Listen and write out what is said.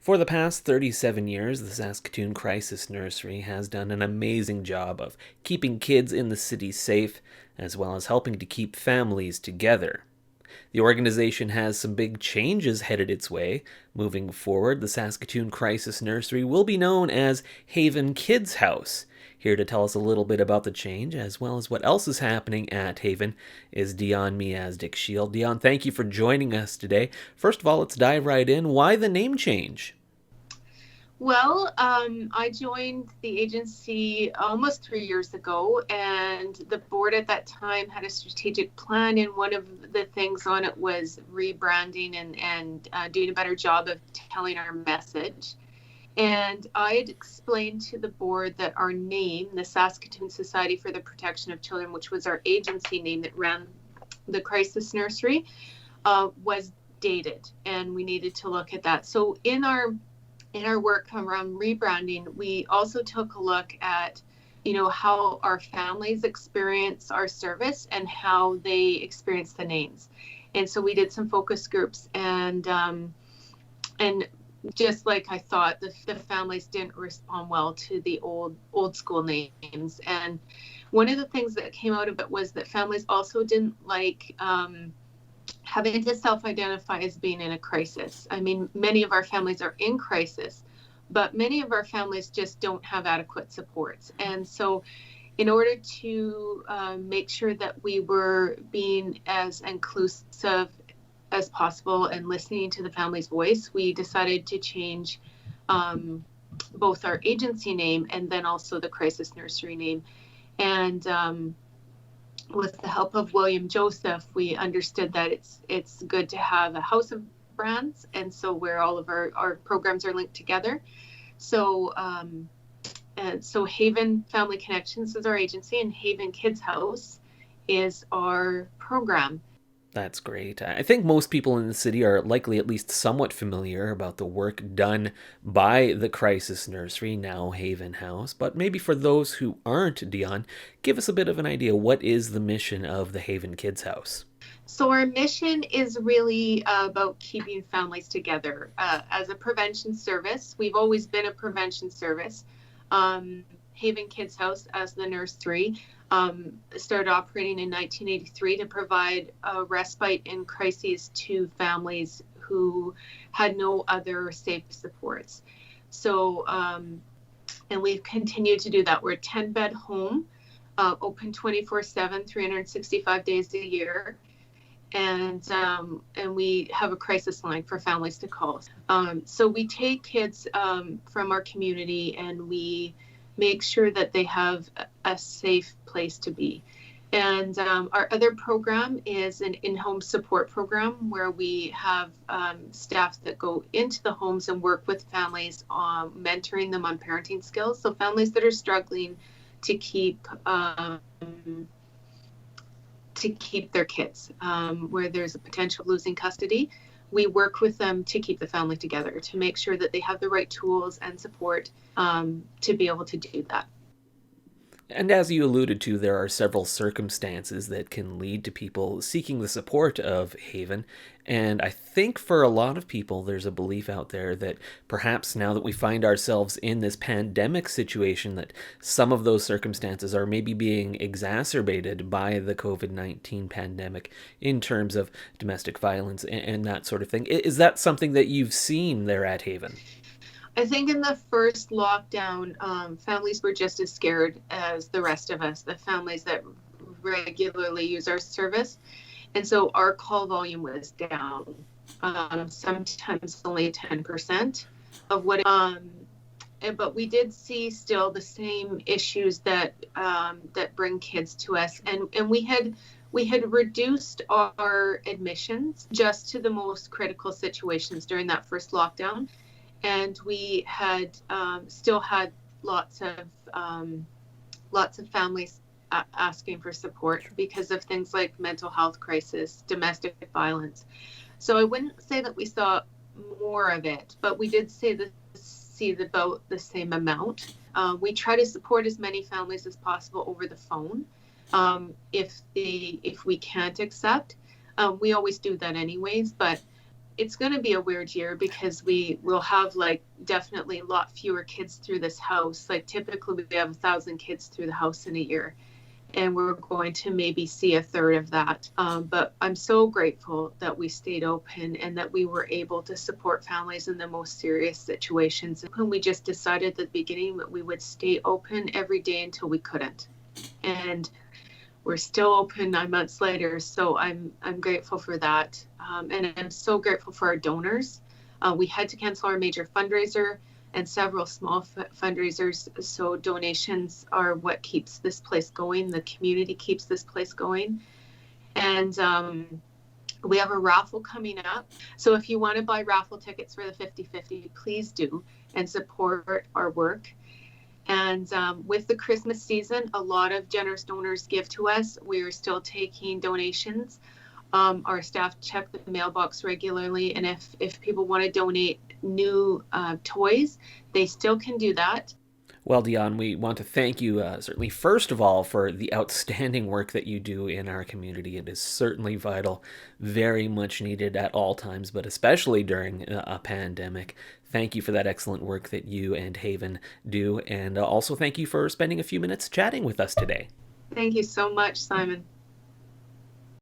For the past 37 years, the Saskatoon Crisis Nursery has done an amazing job of keeping kids in the city safe, as well as helping to keep families together. The organization has some big changes headed its way. Moving forward, the Saskatoon Crisis Nursery will be known as Haven Kids House. Here to tell us a little bit about the change, as well as what else is happening at Haven, is Dion Miazdik-Shield. Dion, thank you for joining us today. First of all, let's dive right in. Why the name change? I joined the agency almost 3 years ago, and the board at that time had a strategic plan, and one of the things on it was rebranding and doing a better job of telling our message. And I had explained to the board that our name, the Saskatoon Society for the Protection of Children, which was our agency name that ran the Crisis Nursery, was dated, and we needed to look at that. So in our work around rebranding, we also took a look at, how our families experience our service and how they experience the names. And so we did some focus groups, and just like I thought, the families didn't respond well to the old school names. And one of the things that came out of it was that families also didn't like having to self-identify as being in a crisis. I mean, many of our families are in crisis, but many of our families just don't have adequate supports. And so in order to make sure that we were being as inclusive as possible and listening to the family's voice, we decided to change both our agency name and then also the Crisis Nursery name. And with the help of William Joseph, we understood that it's good to have a house of brands, and so where all of our programs are linked together. So Haven Family Connections is our agency, and Haven Kids House is our program. That's great. I think most people in the city are likely at least somewhat familiar about the work done by the Crisis Nursery, now Haven House. But maybe for those who aren't, Dion, give us a bit of an idea. What is the mission of the Haven Kids House? So our mission is really about keeping families together. As a prevention service, we've always been a prevention service. Haven Kids House, as the nursery, started operating in 1983 to provide a respite in crises to families who had no other safe supports. So, and we've continued to do that. We're a 10-bed home, open 24/7, 365 days a year. And we have a crisis line for families to call. So we take kids from our community, and we make sure that they have a safe place to be. And our other program is an in-home support program where we have staff that go into the homes and work with families on mentoring them on parenting skills. So families that are struggling to keep their kids, where there's a potential of losing custody, we work with them to keep the family together, to make sure that they have the right tools and support to be able to do that. And as you alluded to, there are several circumstances that can lead to people seeking the support of Haven. And I think for a lot of people, there's a belief out there that perhaps now that we find ourselves in this pandemic situation, that some of those circumstances are maybe being exacerbated by the COVID-19 pandemic in terms of domestic violence and that sort of thing. Is that something that you've seen there at Haven? I think in the first lockdown, families were just as scared as the rest of us, the families that regularly use our service. And so our call volume was down, sometimes only 10% of what, but we did see still the same issues that bring kids to us. And we had reduced our admissions just to the most critical situations during that first lockdown. And we had still had lots of families asking for support because of things like mental health crisis, domestic violence. So I wouldn't say that we saw more of it, but we did see about the same amount. We try to support as many families as possible over the phone. If we can't accept, we always do that anyways. But it's going to be a weird year because we will have like definitely a lot fewer kids through this house. Like typically we have 1,000 kids through the house in a year, and we're going to maybe see a third of that. But I'm so grateful that we stayed open and that we were able to support families in the most serious situations. And we just decided at the beginning that we would stay open every day until we couldn't. And we're still open 9 months later, so I'm grateful for that, and I'm so grateful for our donors. We had to cancel our major fundraiser and several small fundraisers, so donations are what keeps this place going. The community keeps this place going, and we have a raffle coming up. So if you want to buy raffle tickets for the 50/50, please do and support our work. And with the Christmas season, a lot of generous donors give to us. We are still taking donations. Our staff check the mailbox regularly, and if people want to donate new toys, they still can do that. Well, Dion, we want to thank you, certainly, first of all, for the outstanding work that you do in our community. It is certainly vital, very much needed at all times, but especially during a pandemic. Thank you for that excellent work that you and Haven do, and also thank you for spending a few minutes chatting with us today. Thank you so much, Simon.